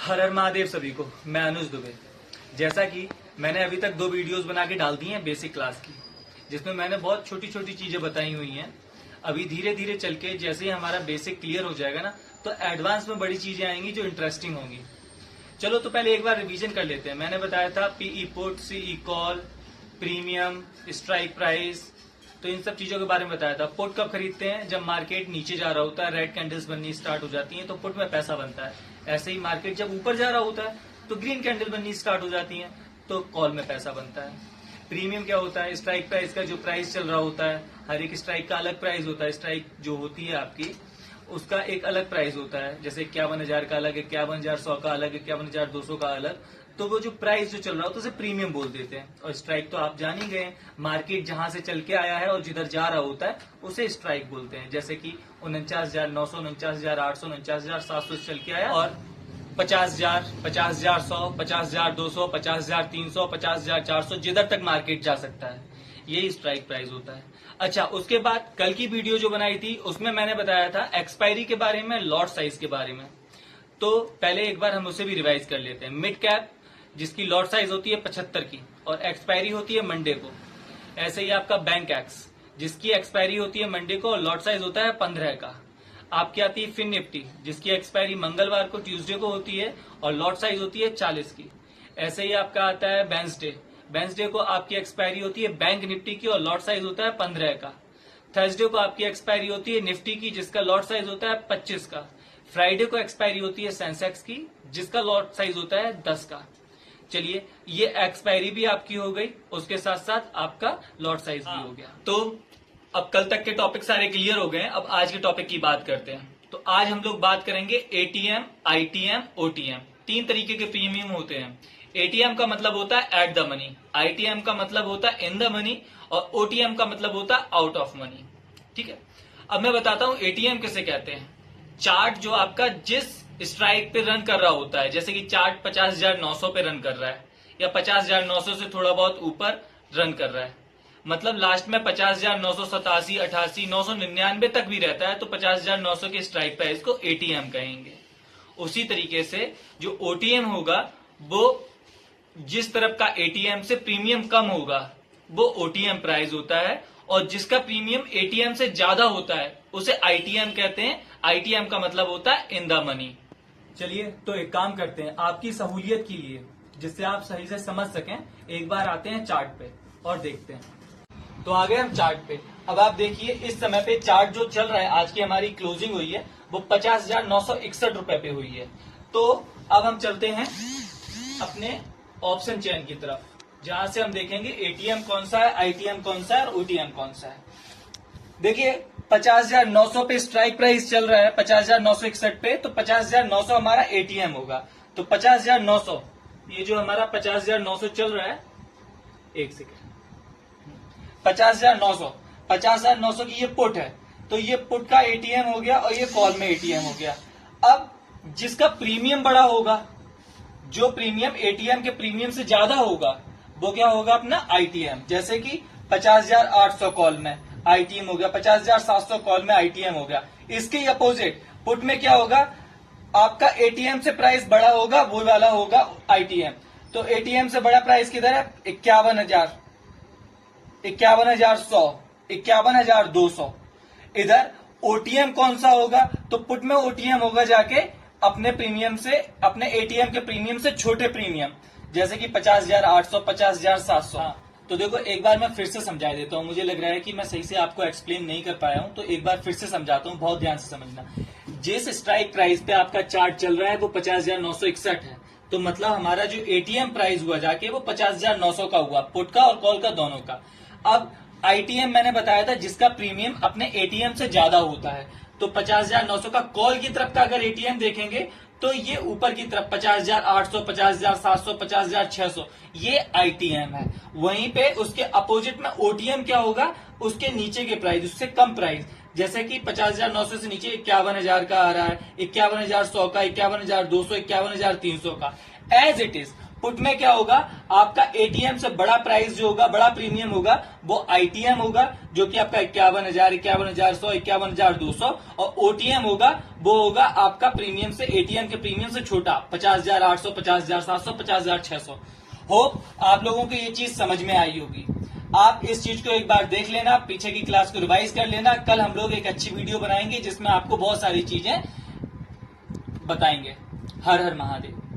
हर हर महादेव सभी को। मैं अनुज दुबे। जैसा कि मैंने अभी तक 2 वीडियोस बना के डाल दी हैं बेसिक क्लास की, जिसमें मैंने बहुत छोटी छोटी चीजें बताई हुई हैं। अभी धीरे धीरे चल के जैसे ही हमारा बेसिक क्लियर हो जाएगा ना, तो एडवांस में बड़ी चीजें आएंगी जो इंटरेस्टिंग होंगी। चलो तो पहले एक बार रिवीजन कर लेते हैं। मैंने बताया था PE put, CE call, premium, strike price, तो इन सब चीजों के बारे में बताया था। पुट कब खरीदते हैं? जब मार्केट नीचे जा रहा होता है, रेड कैंडल्स बननी स्टार्ट हो जाती हैं, तो पुट में पैसा बनता है। ऐसे ही मार्केट जब ऊपर जा रहा होता है तो ग्रीन कैंडल बननी स्टार्ट हो जाती हैं, तो कॉल में पैसा बनता है। प्रीमियम क्या होता है? स्ट्राइक प्राइस का जो प्राइस चल रहा होता है, हर एक स्ट्राइक का अलग प्राइस होता है। स्ट्राइक जो होती है आपकी, उसका एक अलग प्राइस होता है। जैसे 51,000 का अलग, 51,100 का अलग, 51,200 का अलग। तो वो जो प्राइस जो चल रहा होता है उसे प्रीमियम बोल देते हैं। और स्ट्राइक तो आप जान ही गए, मार्केट जहां से चल के आया है और जिधर जा रहा होता है उसे स्ट्राइक बोलते हैं। जैसे कि 49,900, 49,800, 49,700 चल के आया, और 50,000, 50,100, 50,200, 50,300, 50,400, जिधर तक मार्केट जा सकता है, यही स्ट्राइक प्राइस होता है। अच्छा, उसके बाद कल की वीडियो जो बनाई थी उसमें मैंने बताया था एक्सपायरी के बारे में, लॉट साइज के बारे में। तो पहले एक बार हम उसे भी रिवाइज कर लेते हैं। मिड कैप जिसकी लॉट साइज होती है 75 की और एक्सपायरी होती है मंडे को। ऐसे ही आपका बैंक एक्स जिसकी एक्सपायरी होती है मंडे को और लॉट साइज होता है 15 का। आपकी आती है फिन निफ्टी जिसकी एक्सपायरी मंगलवार को, ट्यूसडे को होती है और लॉट साइज होती है 40 की। ऐसे ही आपका आता है वेंसडे। वेंसडे को आपकी एक्सपायरी होती है बैंक निफ्टी की और लॉट साइज होता है 15 का। थर्सडे को आपकी एक्सपायरी होती है निफ्टी की जिसका लॉट साइज होता है 25 का। फ्राइडे को एक्सपायरी होती है सेंसेक्स की जिसका लॉट साइज होता है 10 का। चलिए, ये एक्सपायरी भी आपकी हो गई, उसके साथ साथ आपका लॉट साइज भी हो गया। तो अब कल तक के टॉपिक सारे क्लियर हो गए। अब आज के टॉपिक की बात करते हैं। तो आज हम लोग बात करेंगे एटीएम, आईटीएम, ओटीएम। 3 तरीके के प्रीमियम होते हैं। एटीएम का मतलब होता है एट द मनी, आईटीएम का मतलब होता है इन द मनी, और ओटीएम का मतलब होता है आउट ऑफ मनी। ठीक है, अब मैं बताता हूं एटीएम किसे कहते हैं। चार्ट जो आपका जिस स्ट्राइक पे रन कर रहा होता है, जैसे कि चार्ट 50,900 पे रन कर रहा है या 50,900 से थोड़ा बहुत ऊपर रन कर रहा है, मतलब लास्ट में 50,987, 88, 999 तक भी रहता है, तो 50,900 के स्ट्राइक प्राइस को एटीएम कहेंगे। उसी तरीके से जो ओटीएम होगा, वो जिस तरफ का एटीएम से प्रीमियम कम होगा वो ओटीएम प्राइस होता है, और जिसका प्रीमियम एटीएम से ज्यादा होता है उसे आईटीएम कहते हैं। आईटीएम का मतलब होता है इन द मनी। चलिए, तो एक काम करते हैं, आपकी सहूलियत के लिए, जिससे आप सही से समझ सकें, एक बार आते हैं चार्ट पे और देखते हैं। तो आ गए हम चार्ट पे। अब आप देखिए, इस समय पे चार्ट जो चल रहा है, आज की हमारी क्लोजिंग हुई है वो 50,961 रुपए पे हुई है। तो अब हम चलते हैं अपने ऑप्शन चेन की तरफ, जहां से हम देखेंगे एटीएम कौन सा है, आईटीएम कौन सा है और ओटीएम कौन सा है। देखिए, 50,900 पे स्ट्राइक प्राइस चल रहा है, 50,961 पे, तो 50,900 हमारा एटीएम होगा। तो 50,900, ये जो हमारा 50,900 चल रहा है, एक सेकेंड, 50,900 की ये पुट है, तो ये पुट का एटीएम हो गया और ये कॉल में एटीएम हो गया। अब जिसका प्रीमियम बड़ा होगा, जो प्रीमियम एटीएम के प्रीमियम से ज्यादा होगा, वो क्या होगा? अपना आईटीएम। जैसे कि 50,800 कॉल में आईटीएम हो गया, 50,700 कॉल में आईटीएम हो गया। इसके अपोजिट पुट में क्या होगा? आपका एटीएम से प्राइस बड़ा होगा, वो वाला होगा आईटीएम। तो एटीएम से बड़ा प्राइस किधर है? 51,000, 51,100, 51,200। इधर ओटीएम कौन सा होगा? तो पुट में ओटीएम होगा जाके अपने प्रीमियम से, अपने एटीएम के प्रीमियम से छोटे प्रीमियम, जैसे कि 50,800, 50,700। तो देखो, एक बार मैं फिर से समझा देता हूँ। मुझे लग रहा है कि मैं सही से आपको एक्सप्लेन नहीं कर पाया हूँ, तो एक बार फिर से समझाता हूँ, बहुत ध्यान से समझना। जिस स्ट्राइक प्राइस पे आपका चार्ट चल रहा है वो 50,961 है, तो मतलब हमारा जो एटीएम प्राइस हुआ जाके वो 50,900 का हुआ, पुट का और कॉल का दोनों का। अब आईटीएम मैंने बताया था जिसका प्रीमियम अपने एटीएम से ज्यादा होता है, तो 50,900 का कॉल की तरफ का अगर एटीएम देखेंगे तो ये ऊपर की तरफ 50,800, 50,700, 50,600, ये आईटीएम है। वहीं पे उसके अपोजिट में ओटीएम क्या होगा? उसके नीचे के प्राइस, उससे कम प्राइस, जैसे कि 50,900 से नीचे 51,000 का आ रहा है, 51,100 का, 51,200, 51,300 का। एज इट इज पुट में क्या होगा, आपका एटीएम से बड़ा प्राइस जो होगा, बड़ा प्रीमियम होगा, वो आईटीएम होगा, जो कि आपका 51,000, 51,100, 51,200, और ओटीएम होगा, वो होगा आपका प्रीमियम से, एटीएम के प्रीमियम से छोटा, 50,800, 50,700, 50,600। होप आप लोगों को ये चीज समझ में आई होगी। आप इस चीज को एक बार देख लेना, पीछे की क्लास को रिवाइज कर लेना। कल हम लोग एक अच्छी वीडियो बनाएंगे जिसमें आपको बहुत सारी चीजें बताएंगे। हर हर महादेव।